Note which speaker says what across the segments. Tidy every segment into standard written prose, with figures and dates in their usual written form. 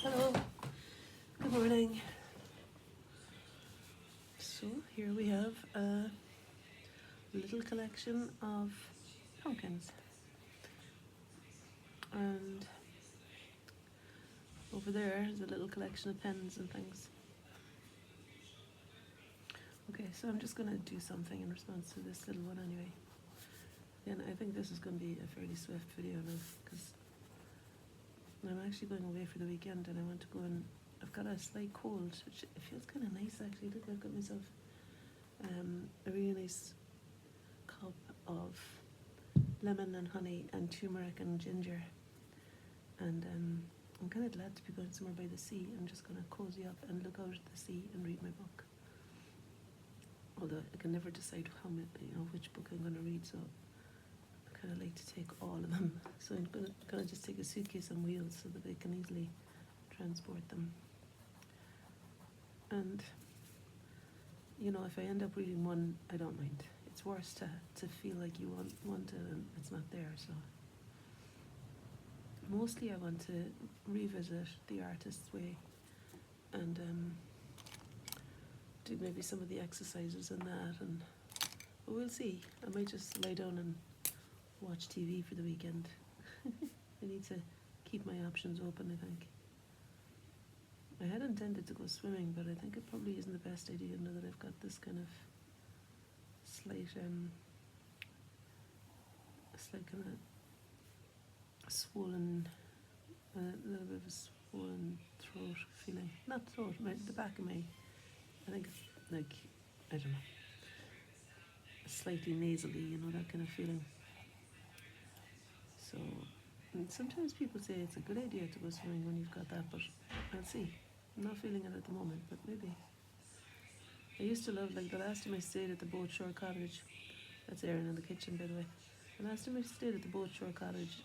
Speaker 1: Hello, good morning. So here we have a little collection of pumpkins, and over there is a little collection of pens and things. Okay, so I'm just going to do something in response to this little one anyway. And I think this is going to be a fairly swift video now, because I'm actually going away for the weekend and I want to go and I've got a slight cold, which it feels kind of nice actually. Look, I've got myself a really nice cup of lemon and honey and turmeric and ginger, and I'm kind of glad to be going somewhere by the sea. I'm just going to cozy up and look out at the sea and read my book, although I can never decide which book I'm going to read, so I kind of like to take all of them. So I'm going to just take a suitcase on wheels so that I can easily transport them. And if I end up reading one, I don't mind. It's worse to feel like you want it and it's not there. So mostly I want to revisit The Artist's Way and do maybe some of the exercises in that, but we'll see. I might just lie down and watch TV for the weekend. I need to keep my options open, I think. I had intended to go swimming, but I think it probably isn't the best idea now that I've got this kind of slight kind of swollen, a little bit of a swollen throat feeling. Not throat, the back of my, I think it's like, I don't know, slightly nasally, that kind of feeling. So sometimes people say it's a good idea to go swimming when you've got that, but I'll see. I'm not feeling it at the moment, but maybe. I used to love, the last time I stayed at the Boat Shore Cottage, that's Erin in the kitchen, by the way. The last time I stayed at the Boat Shore Cottage,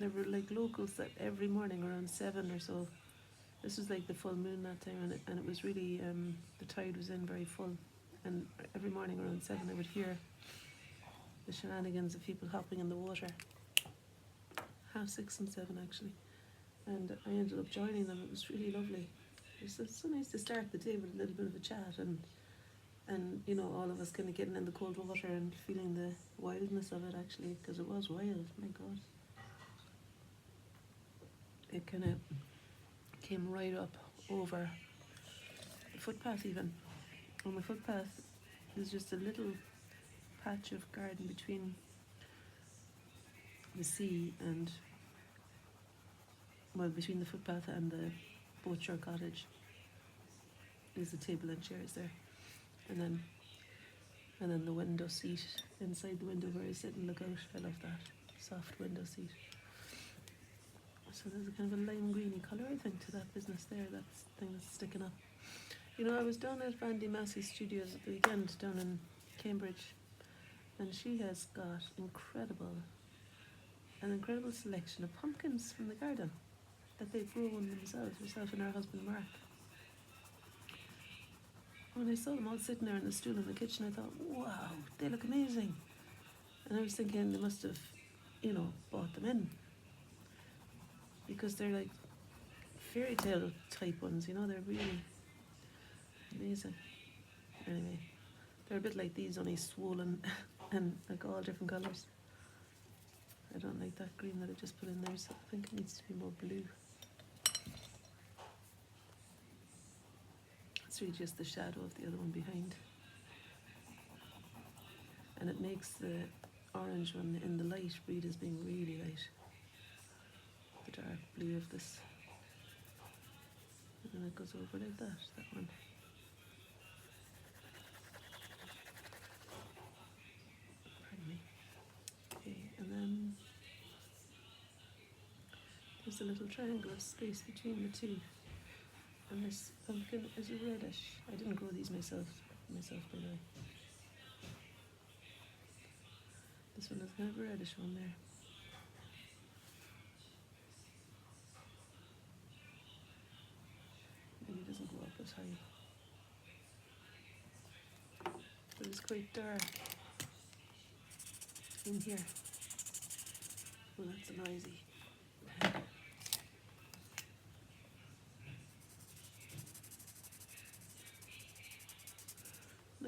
Speaker 1: there were locals that every morning around 7 or so, this was the full moon that time, and it was really, the tide was in very full, and every morning around 7 I would hear the shenanigans of people hopping in the water. 6:30 and 7 actually, and I ended up joining them. It was really lovely. It was so nice to start the day with a little bit of a chat and all of us kind of getting in the cold water and feeling the wildness of it actually, because it was wild. My God, it kind of came right up over the footpath. Even on the footpath there's just a little patch of garden between the sea and, between the footpath and the Boat Shore Cottage. There's a table and chairs there, and then the window seat inside the window where I sit and look out. I love that soft window seat. So there's a kind of a lime greeny colour, I think, to that business there, that thing that's sticking up. I was down at Vandy Massey's studios at the weekend down in Cambridge, and she has got an incredible selection of pumpkins from the garden that they've grown themselves, herself and her husband Mark. When I saw them all sitting there on the stool in the kitchen, I thought, wow, they look amazing. And I was thinking they must have, bought them in, because they're like fairy tale type ones, they're really amazing. Anyway, they're a bit like these, only swollen and all different colours. I don't like that green that I just put in there, so I think it needs to be more blue. It's really just the shadow of the other one behind, and it makes the orange one in the light read as being really light, the dark blue of this, and then it goes over like that one. Pardon me. Okay, and then there's a little triangle of space between the two, and this pumpkin is a reddish. I didn't grow these myself by the way. This one is kind of a reddish one there. Maybe it doesn't go up as high, but it's quite dark in here. Well, that's noisy.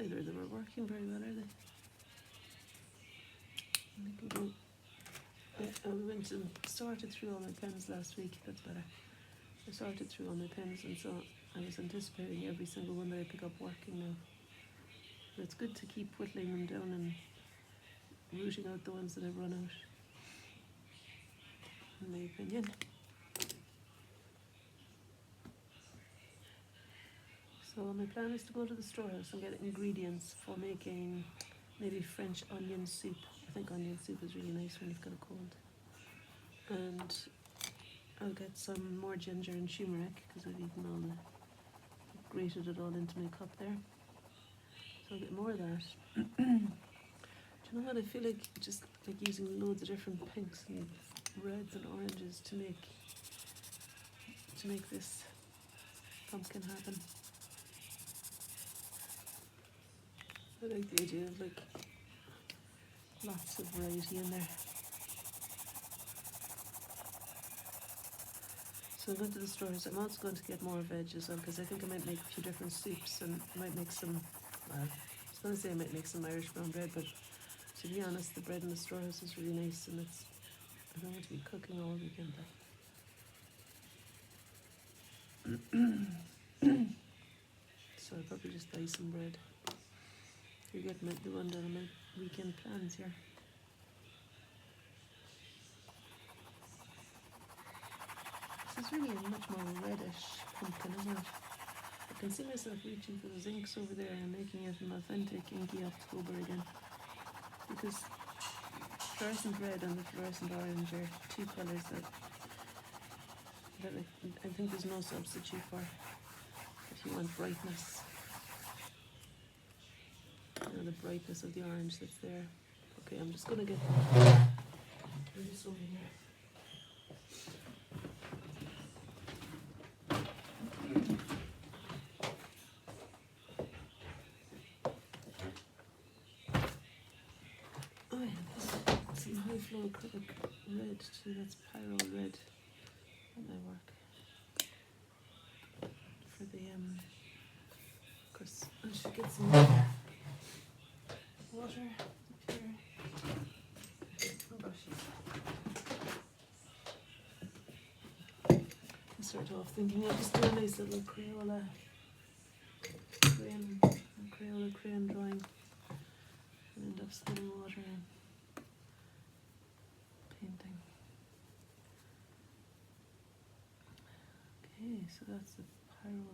Speaker 1: neither of them are working very well, are they? I can go. Yeah, I went and sorted through all my pens last week. That's better. I sorted through all my pens, and so I was anticipating every single one that I pick up working now. But it's good to keep whittling them down and rooting out the ones that I've run out, in my opinion. So my plan is to go to the storehouse and get ingredients for making maybe French onion soup. I think onion soup is really nice when you've got a cold. And I'll get some more ginger and turmeric because I've eaten all the, grated it all into my cup there. So I'll get more of that. Do you know what? I feel like just like using loads of different pinks and reds and oranges to make this pumpkin happen. I like the idea of like lots of variety in there. So I went to the stores. I'm also going to get more veg as well because I think I might make a few different soups and I might make some, well, I was going to say I might make some Irish brown bread, but to be honest, the bread in the storehouse is really nice and I don't want to be cooking all weekend. So I'll probably just buy some bread. You're getting the rundown of my weekend plans here. This is really a much more reddish pumpkin, isn't it? I can see myself reaching for those inks over there and making it an authentic inky October again. Because fluorescent red and the fluorescent orange are two colours that I think there's no substitute for if you want brightness. You know, the brightness of the orange that's there. Okay, I'm just going to get this over here. Oh yeah, some high flow acrylic red too. That's Pyro red. That might work for the of course I should get some water up here. Oh gosh. I started off thinking I'll just do a nice little Crayola crayon drawing and end up spilling water and painting. Okay, so that's the Pyro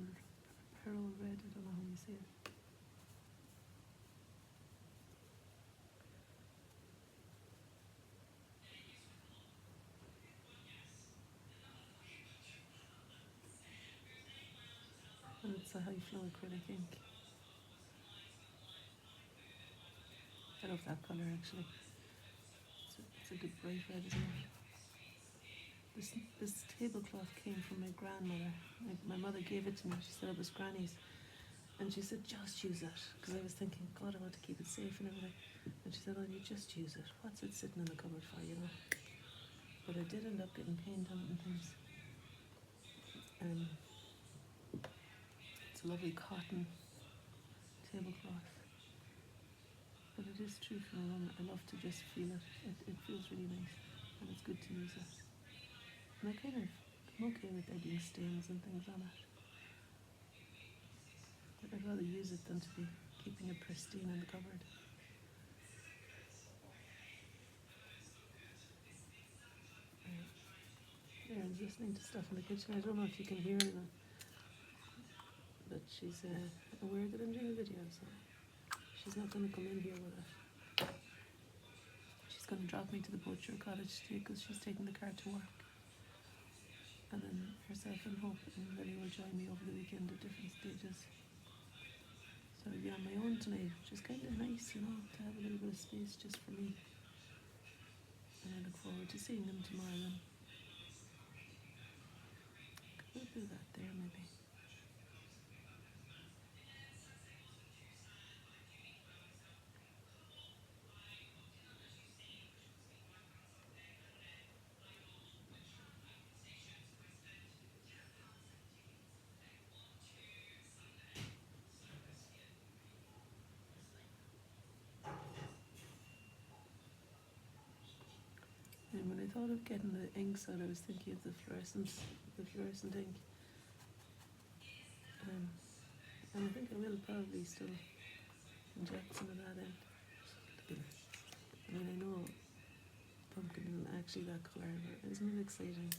Speaker 1: red, I don't know how you say it. And it's a high flow acrylic ink. I love that colour actually. It's a good bright red, isn't it? This tablecloth came from my grandmother. My mother gave it to me. She said it was Granny's. And she said, just use it. Because I was thinking, God, I want to keep it safe and everything. And she said, oh, you just use it. What's it sitting in the cupboard for, you know? But I did end up getting paint on it and things. It's a lovely cotton tablecloth. But it is true for my mum. I love to just feel it. It feels really nice. And it's good to use it. And I'm okay with there being stains and things on it. But I'd rather use it than to be keeping it pristine in the cupboard. Erin's listening to stuff in the kitchen. I don't know if you can hear her, but she's aware that I'm doing a video, so she's not going to come in here with it. She's going to drop me to the butcher cottage today because she's taking the car to work. And then herself and Hope and Lily will join me over the weekend at different stages. So I'll be on my own tonight, which is kind of nice, you know, to have a little bit of space just for me. And I look forward to seeing them tomorrow then. We'll do that there maybe. thought of getting the inks out, I was thinking of the fluorescent ink. And I think I will probably still inject some of that in. I mean, I know pumpkin isn't actually that colour, but isn't it exciting?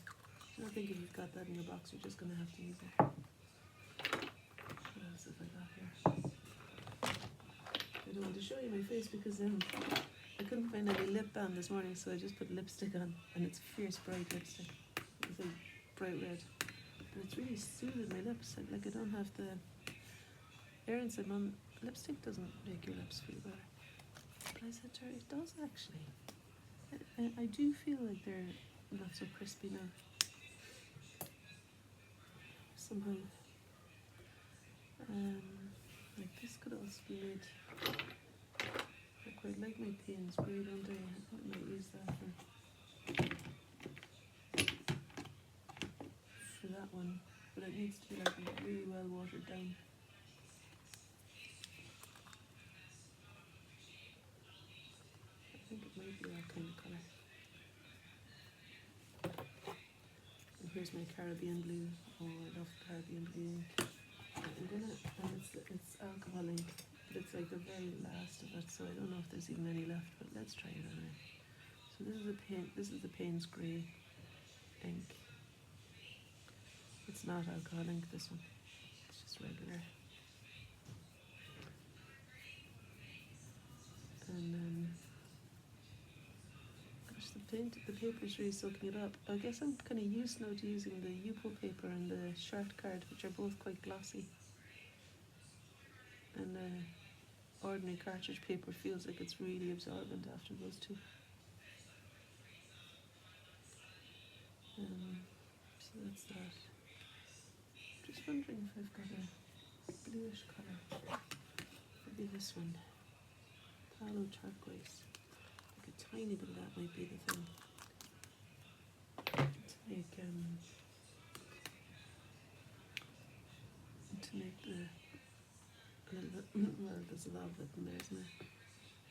Speaker 1: I don't think if you've got that in your box, you're just going to have to use it. What else have I got here? I don't want to show you my face because I couldn't find any lip balm this morning, so I just put lipstick on, and it's fierce bright lipstick. It's like bright red. But it's really soothed my lips. Like I don't have the... Erin said, Mum, lipstick doesn't make your lips feel better. But I said to her, it does actually. I do feel like they're not so crispy now. Somehow. Like this could also be made. I quite like my Payne's Grey, don't I? I might use that for that one. But it needs to be like really well watered down. I think it might be that kind of colour. And here's my Caribbean blue. Oh, I love Caribbean blue ink. And it's alcohol ink, but it's like the very last of it, so I don't know if there's even any left, but let's try it anyway. So this is the Payne's Grey ink. It's not alcohol ink, this one. It's just regular. And then gosh, the paper's really soaking it up. I guess I'm kind of used now to using the Yupo paper and the Shart card, which are both quite glossy. And ordinary cartridge paper feels like it's really absorbent after those two. So that's that. Just wondering if I've got a bluish colour. Maybe this one. Palo turquoise. Like a tiny bit of that might be the thing. To make the a little bit, well, there's a lot of it in there, isn't there?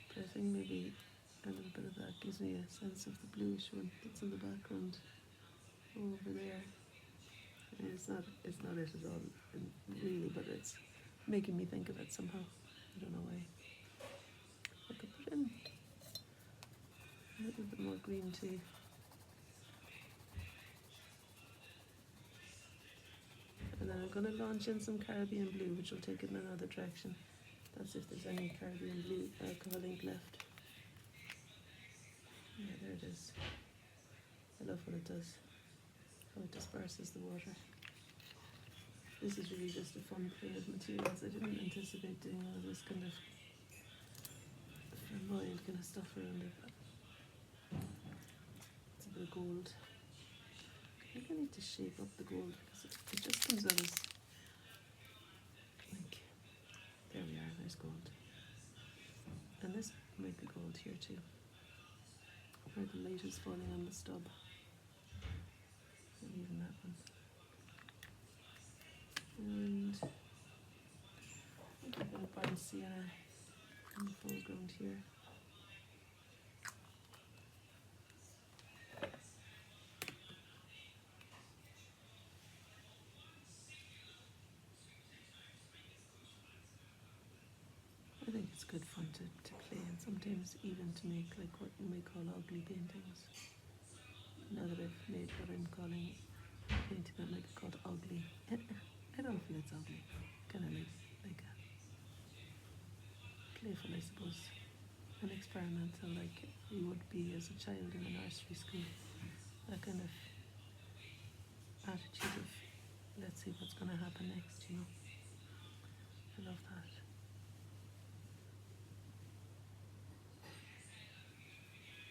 Speaker 1: But I think maybe a little bit of that gives me a sense of the bluish one that's in the background over there. I mean, it's not it at all, really, but it's making me think of it somehow. I don't know why. I could put in a little bit more green too. And then I'm going to launch in some Caribbean blue, which will take it in another direction. That's if there's any Caribbean blue alcohol ink left. Yeah, there it is. I love what it does. How it disperses the water. This is really just a fun play of materials. I didn't anticipate doing all this kind of flamboyant kind of stuff around it. It's a bit of gold. I think I need to shape up the gold because it just comes out as like, there we are, there's gold. And this might be gold here too, where the light is falling on the stub. Maybe even that one. And I think I've got a brown sienna in the foreground here. I think it's good fun to play, and sometimes even to make like what you might call ugly paintings. Now that I've made what I'm calling a painting that might be called ugly. I don't feel it's ugly. Kind of like a playful, I suppose. An experimental, like you would be as a child in a nursery school. That kind of attitude of, let's see what's going to happen next, you know. I love that.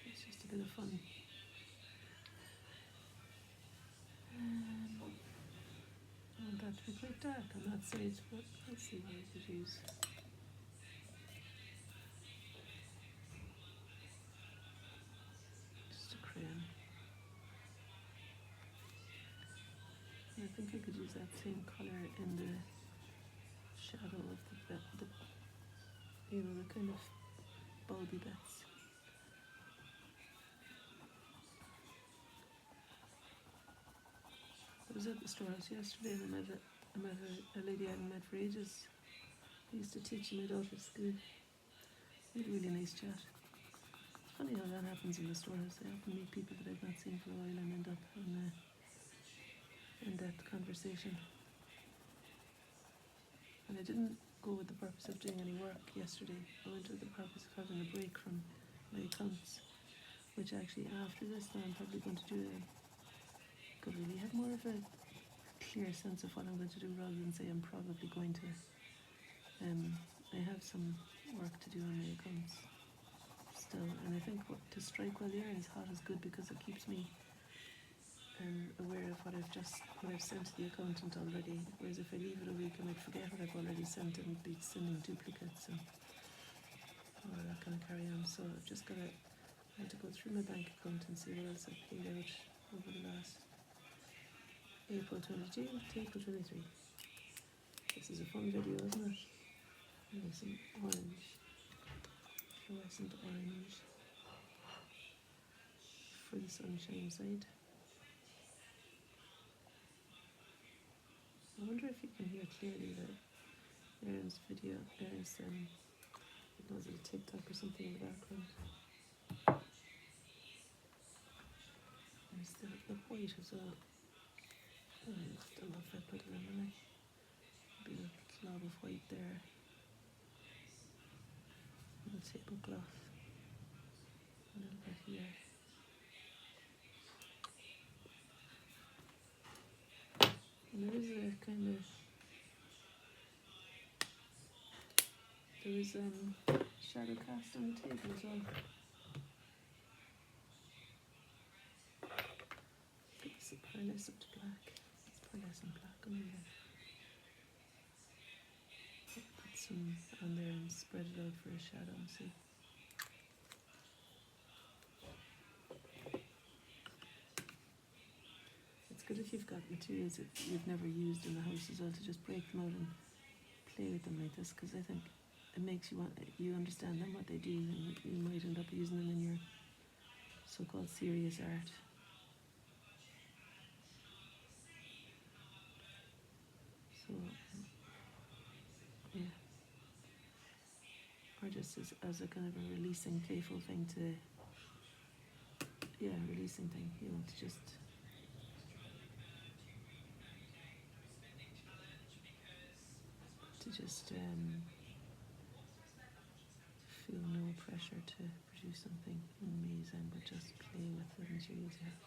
Speaker 1: It's just a bit of fun. I want that to be quite dark on that side, but let's see what I could use. Just a crayon. And I think I could use that same colour in the shadow of the you know, the kind of bulby bits. was at the storehouse yesterday and I met a lady I hadn't met for ages. I used to teach in my daughter's school. We had a really nice chat. It's funny how that happens in the storehouse. I often meet people that I've not seen for a while and end up in a in-depth conversation. And I didn't go with the purpose of doing any work yesterday. I went with the purpose of having a break from my accounts, which actually after this now I'm probably going to do could really have more of a clear sense of what I'm going to do rather than say I'm probably going to. I have some work to do on my accounts still, and I think to strike while the iron is hot is good because it keeps me aware of what I've sent to the accountant already. Whereas if I leave it a week, I might forget what I've already sent and be sending duplicates and all that kind of carry on. So I've just got to I had to go through my bank account and see what else I paid out over the last April 22 to April 23. This is a fun video, isn't it? Nice and orange, fluorescent orange for the sunshine side. I wonder if you can hear clearly that Erin's video, Erin's, was it a TikTok or something in the background? There's the white as well. I don't know if I put it in, will I? Be a glob of white there. A little tablecloth. A little bit here. And there is a kind of shadow cast on the table as well. It's a pearlescent up to black. It's pearlescent black on there. Put some on there and spread it out for a shadow and see. It's good if you've got materials that you've never used in the house as well to just break them out and play with them like this, because I think it makes you understand them, what they do, and you might end up using them in your so-called serious art. So, yeah. Or just as a kind of a releasing, playful thing releasing thing, to just feel no pressure to produce something amazing, but just play with the materials you have.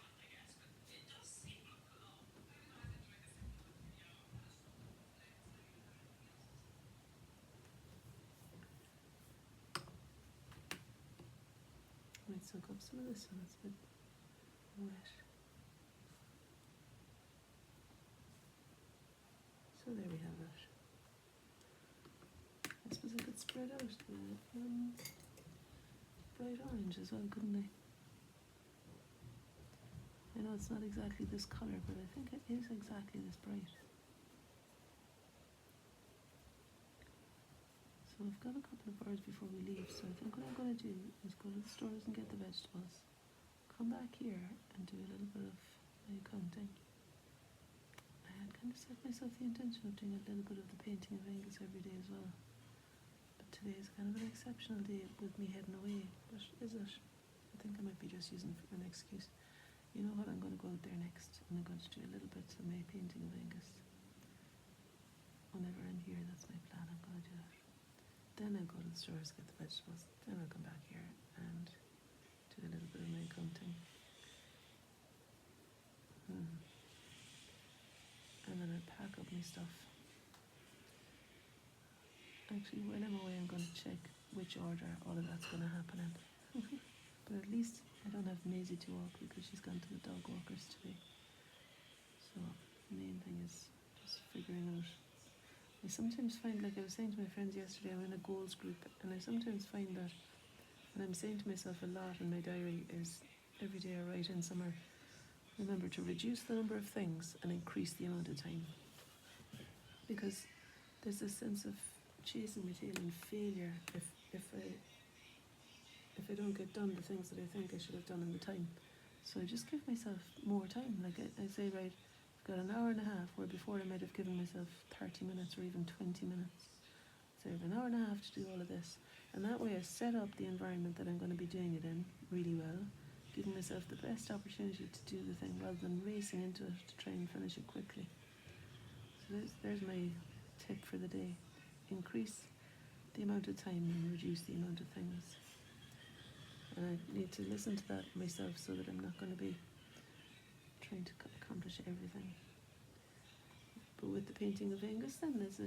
Speaker 1: I might soak up some of this one, it's a bit wet. So there we have it. I suppose I could spread out the bright orange as well, couldn't I? I know it's not exactly this colour, but I think it is exactly this bright. So I've got a couple of hours before we leave, so I think what I'm going to do is go to the stores and get the vegetables, come back here and do a little bit of my accounting. I had kind of set myself the intention of doing a little bit of the painting of Angus every day as well. But today is kind of an exceptional day with me heading away. But is it? I think I might be just using it for an excuse. You know what, I'm going to go out there next and I'm going to do a little bit of my painting of Angus. Whenever I'm here, that's my plan, I'm going to do it. Then I'll go to the stores, get the vegetables, then I'll come back here and do a little bit of my accounting. And then I'll pack up my stuff. Actually, while I'm away, I'm going to check which order all of that's going to happen in. But at least I don't have Maisie to walk because she's gone to the dog walkers today. So the main thing is just figuring out. I sometimes find, like I was saying to my friends yesterday, I'm in a goals group, and I sometimes find that when I'm saying to myself a lot in my diary is every day I write in somewhere, remember to reduce the number of things and increase the amount of time. Because there's this sense of chasing my tail and failure if I don't get done the things that I think I should have done in the time. So I just give myself more time. Like I say, right, I've got an hour and a half, where before I might have given myself 30 minutes or even 20 minutes. So I have an hour and a half to do all of this. And that way I set up the environment that I'm going to be doing it in really well, giving myself the best opportunity to do the thing rather than racing into it to try and finish it quickly. So there's my tip for the day. Increase the amount of time and reduce the amount of things. And I need to listen to that myself so that I'm not going to be trying to accomplish everything. But with the painting of Angus, then there's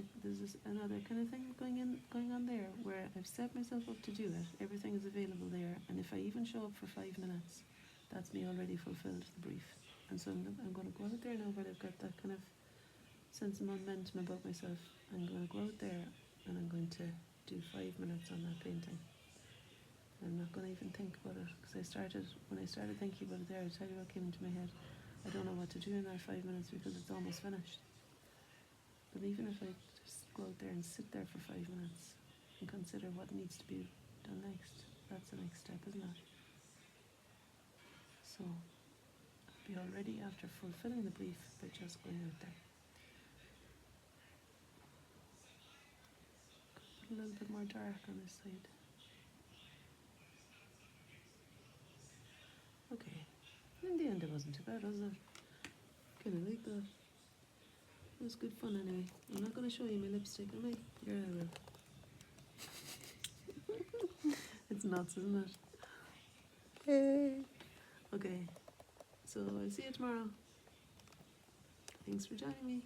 Speaker 1: another kind of thing going on there, where I've set myself up to do it. Everything is available there, and if I even show up for 5 minutes, that's me already fulfilled the brief. And so I'm going to go out there now, but I've got that kind of sense of momentum about myself. I'm going to go out there and I'm going to do 5 minutes on that painting. I'm not going to even think about it, because when I started thinking about it there, I'll tell you what came into my head. I don't know what to do in that 5 minutes because it's almost finished. But even if I just go out there and sit there for 5 minutes and consider what needs to be done next, that's the next step, isn't it? So I'll be already after fulfilling the brief by just going out there. Put a little bit more dark on this side. Okay. In the end it wasn't too bad, was it? Kind of like that. It was good fun anyway. I'm not going to show you my lipstick, am I? Yeah, I will. It's nuts, isn't it? Okay. So I'll see you tomorrow. Thanks for joining me.